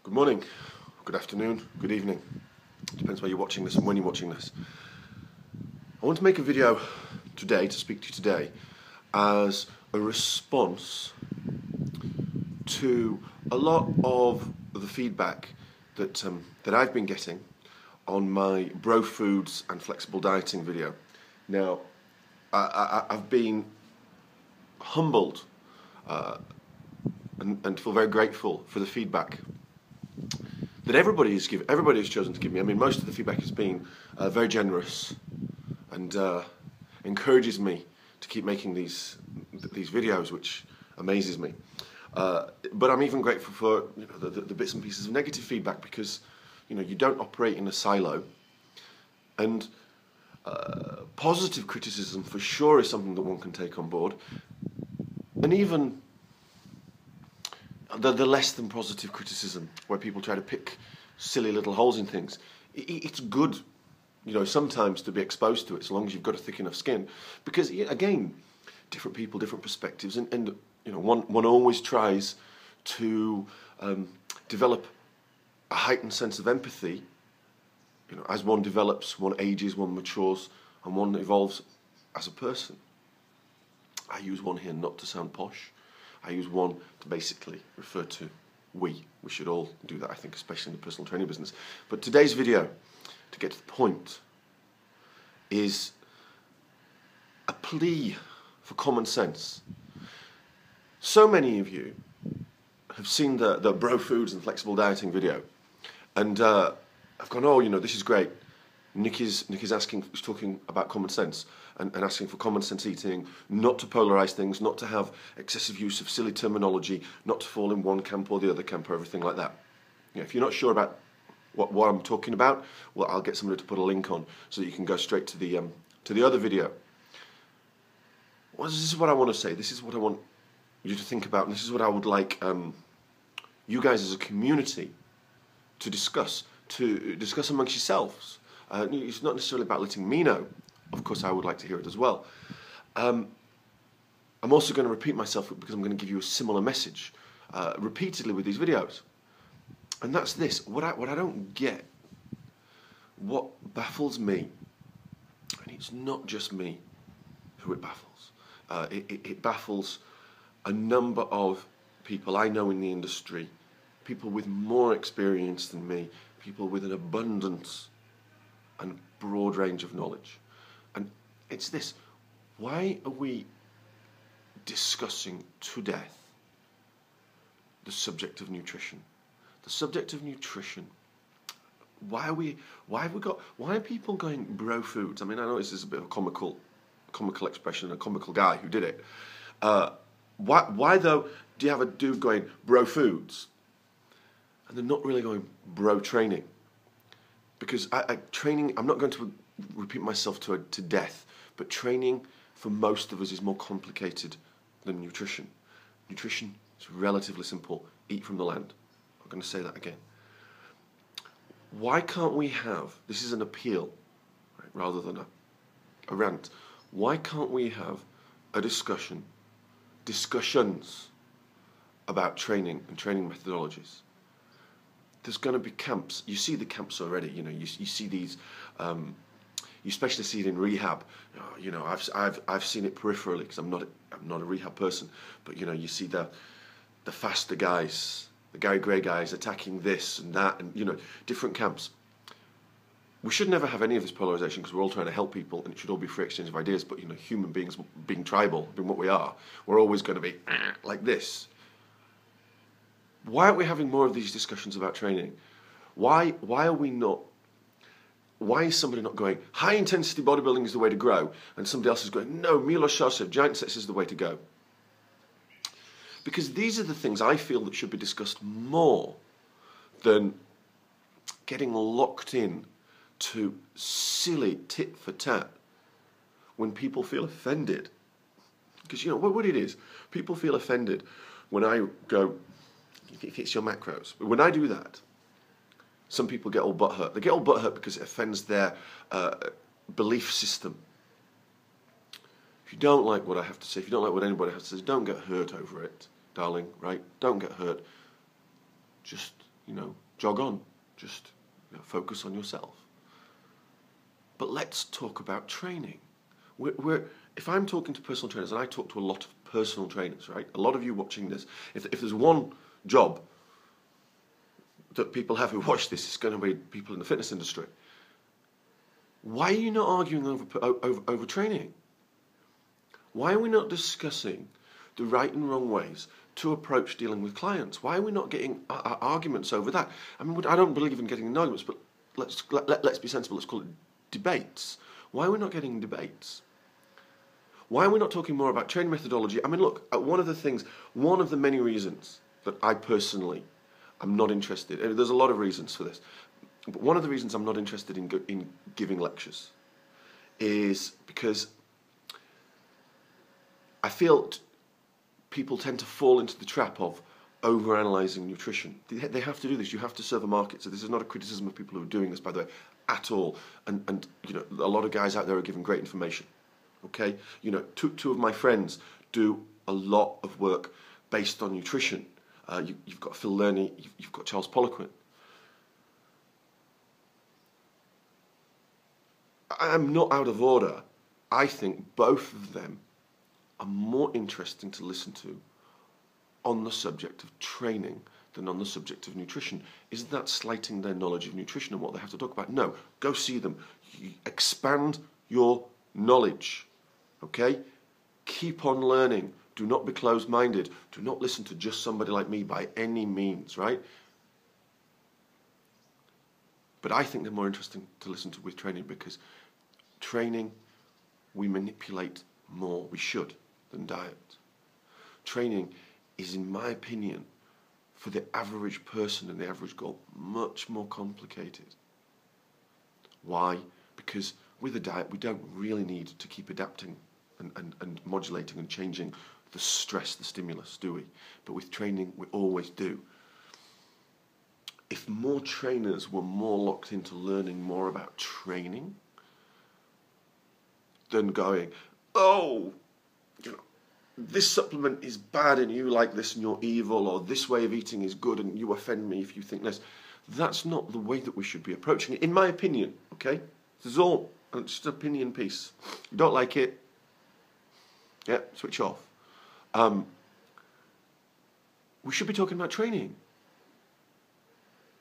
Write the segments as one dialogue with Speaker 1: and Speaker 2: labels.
Speaker 1: Good morning, good afternoon, good evening. Depends where you're watching this and when you're watching this. I want to make a video today, to speak to you today, as a response to a lot of the feedback that I've been getting on my bro foods and flexible dieting video. Now, I've been humbled and feel very grateful for the feedback that everybody has chosen to give me. I mean, most of the feedback has been very generous and encourages me to keep making these videos, which amazes me. But I'm even grateful for the bits and pieces of negative feedback, because you don't operate in a silo, and positive criticism for sure is something that one can take on board, and even the less than positive criticism, where people try to pick silly little holes in things. It's good, sometimes to be exposed to it, as long as you've got a thick enough skin. Because, again, different people, different perspectives, and one always tries to develop a heightened sense of empathy, as one develops, one ages, one matures, and one evolves as a person. I use one here not to sound posh. I use one to basically refer to we. We should all do that, I think, especially in the personal training business. But today's video, to get to the point, is a plea for common sense. So many of you have seen the bro foods and flexible dieting video, and I've gone, oh, this is great. Nick is talking about common sense and asking for common sense eating, not to polarize things, not to have excessive use of silly terminology, not to fall in one camp or the other camp or everything like that. If you're not sure about what I'm talking about, well, I'll get somebody to put a link on so that you can go straight to the other video. Well, this is what I want to say. This is what I want you to think about, and this is what I would like you guys as a community to discuss amongst yourselves. It's not necessarily about letting me know. Of course, I would like to hear it as well. I'm also going to repeat myself, because I'm going to give you a similar message repeatedly with these videos. And that's this. What I don't get, what baffles me, and it's not just me who it baffles. It baffles a number of people I know in the industry, people with more experience than me, people with an abundance and broad range of knowledge. And it's this: why are we discussing to death the subject of nutrition? The subject of nutrition. Why are people going bro foods? I mean, I know this is a bit of a comical expression, a comical guy who did it. Why though do you have a dude going bro foods and they're not really going bro training? Because training, I'm not going to repeat myself to death, but training for most of us is more complicated than nutrition. Nutrition is relatively simple. Eat from the land. I'm going to say that again. Why can't we have, this is an appeal, right, rather than a rant, why can't we have a discussions about training and training methodologies? There's going to be camps. You see the camps already. You see these. You especially see it in rehab. I've seen it peripherally, because I'm not a rehab person. But you see the faster guys, the Gary Gray guys attacking this and that, and different camps. We should never have any of this polarization, because we're all trying to help people, and it should all be free exchange of ideas. But human beings, being tribal, being what we are, we're always going to be like this. Why aren't we having more of these discussions about training? Why are we not? Why is somebody not going, high intensity bodybuilding is the way to grow, and somebody else is going, no, Milos Sarcev, giant sets is the way to go? Because these are the things I feel that should be discussed more than getting locked in to silly tit for tat when people feel offended. Because what it is, people feel offended when I go, if it's your macros. But when I do that, some people get all butthurt. They get all butthurt because it offends their belief system. If you don't like what I have to say, if you don't like what anybody has to say, don't get hurt over it, darling, right? Don't get hurt. Just jog on. Just focus on yourself. But let's talk about training. If I'm talking to personal trainers, and I talk to a lot of personal trainers, right? A lot of you watching this, if there's one job that people have who watch this, it's going to be people in the fitness industry. Why are you not arguing over training? Why are we not discussing the right and wrong ways to approach dealing with clients? Why are we not getting arguments over that? I mean, I don't believe in getting in arguments, but let's be sensible. Let's call it debates. Why are we not getting debates? Why are we not talking more about training methodology? I mean, look, one of the many reasons that I personally am not interested, and there's a lot of reasons for this, but one of the reasons I'm not interested in giving lectures is because I feel people tend to fall into the trap of overanalyzing nutrition. They have to do this. You have to serve a market. So this is not a criticism of people who are doing this, by the way, at all. And a lot of guys out there are giving great information. Okay, two of my friends do a lot of work based on nutrition. You've got Phil Lerney, you've got Charles Poliquin. I'm not out of order. I think both of them are more interesting to listen to on the subject of training than on the subject of nutrition. Is that slighting their knowledge of nutrition and what they have to talk about? No, go see them. Expand your knowledge, okay? Keep on learning. Do not be closed-minded. Do not listen to just somebody like me by any means, right? But I think they're more interesting to listen to with training, because training, we manipulate more, we should, than diet. Training is, in my opinion, for the average person and the average goal, much more complicated. Why? Because with a diet, we don't really need to keep adapting and modulating and changing the stress, the stimulus, do we? But with training, we always do. If more trainers were more locked into learning more about training than going, oh, this supplement is bad and you like this and you're evil, or this way of eating is good and you offend me if you think this. That's not the way that we should be approaching it, in my opinion, okay? This is all just an opinion piece. You don't like it, yeah, switch off. We should be talking about training.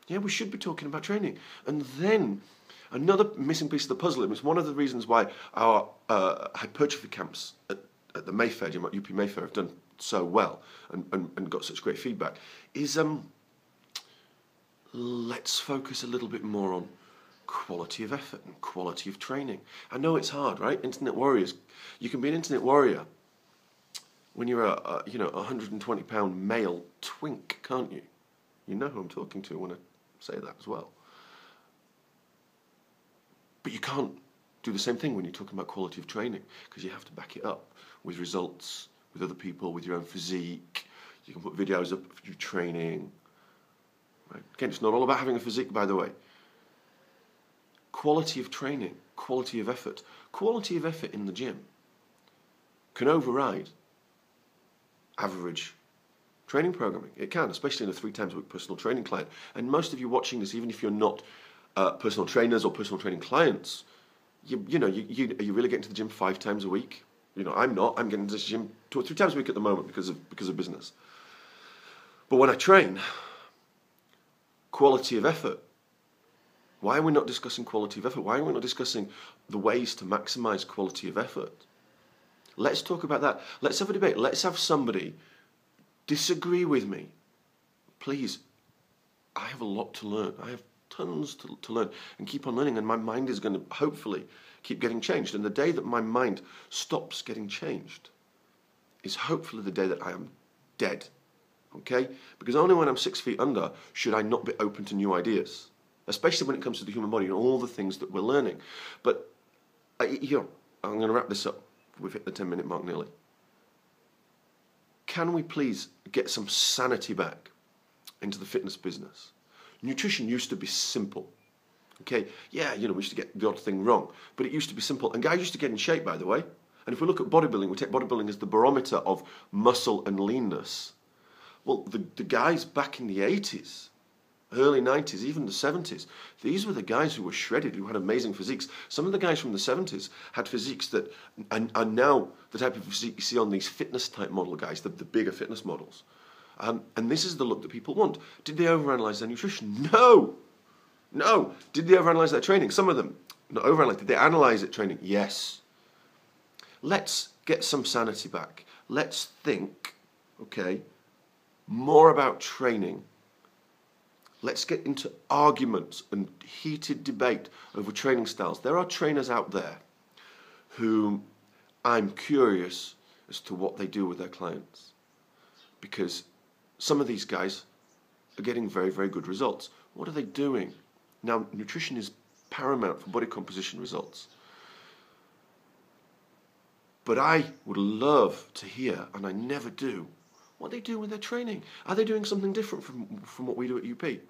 Speaker 1: Yeah, we should be talking about training. And then another missing piece of the puzzle, and it's one of the reasons why our hypertrophy camps at the Mayfair gym, at UP Mayfair, have done so well and got such great feedback, is let's focus a little bit more on quality of effort and quality of training. I know it's hard, right? Internet warriors. You can be an internet warrior when you're a 120-pound male twink, can't you? You know who I'm talking to when I say that as well. But you can't do the same thing when you're talking about quality of training, because you have to back it up with results, with other people, with your own physique. You can put videos up of you training. Right? Again, it's not all about having a physique, by the way. Quality of training, quality of effort. Quality of effort in the gym can override average training programming. It can, especially in a 3 times a week personal training client. And most of you watching this, even if you're not personal trainers or personal training clients, are you really getting to the gym 5 times a week? I'm not. I'm getting to the gym 2 or 3 times a week at the moment because of business. But when I train, quality of effort. Why are we not discussing quality of effort? Why are we not discussing the ways to maximize quality of effort? Let's talk about that. Let's have a debate. Let's have somebody disagree with me. Please, I have a lot to learn. I have tons to learn and keep on learning, and my mind is going to hopefully keep getting changed. And the day that my mind stops getting changed is hopefully the day that I am dead. Okay? Because only when I'm 6 feet under should I not be open to new ideas, especially when it comes to the human body and all the things that we're learning. But I'm going to wrap this up. We've hit the 10-minute mark nearly. Can we please get some sanity back into the fitness business? Nutrition used to be simple. Okay, yeah, we used to get the odd thing wrong, but it used to be simple. And guys used to get in shape, by the way. And if we look at bodybuilding, we take bodybuilding as the barometer of muscle and leanness. Well, the guys back in the 80s early 90s, even the 70s. These were the guys who were shredded, who had amazing physiques. Some of the guys from the 70s had physiques that are now the type of physique you see on these fitness type model guys, the bigger fitness models. And this is the look that people want. Did they overanalyze their nutrition? No! No! Did they overanalyze their training? Some of them. Not overanalyze. Did they analyze it training? Yes. Let's get some sanity back. Let's think, okay, more about training. Let's get into arguments and heated debate over training styles. There are trainers out there who I'm curious as to what they do with their clients, because some of these guys are getting very, very good results. What are they doing? Now, nutrition is paramount for body composition results. But I would love to hear, and I never do, what they do with their training. Are they doing something different from what we do at UP?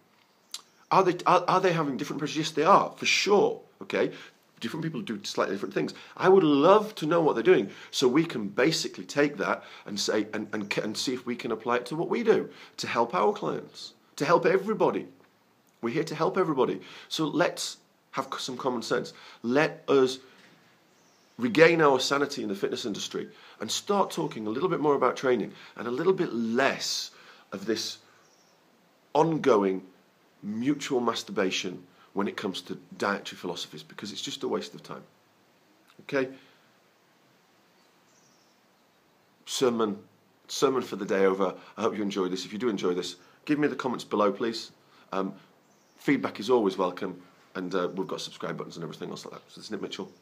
Speaker 1: Are they having different pressures? Yes, they are, for sure. Okay, different people do slightly different things. I would love to know what they're doing, so we can basically take that and say and see if we can apply it to what we do to help our clients, to help everybody. We're here to help everybody. So let's have some common sense. Let us regain our sanity in the fitness industry and start talking a little bit more about training and a little bit less of this ongoing mutual masturbation when it comes to dietary philosophies, because it's just a waste of time. Okay? Sermon for the day over. I hope you enjoyed this. If you do enjoy this, give me the comments below, please. Feedback is always welcome, and we've got subscribe buttons and everything else like that. So this is Nick Mitchell.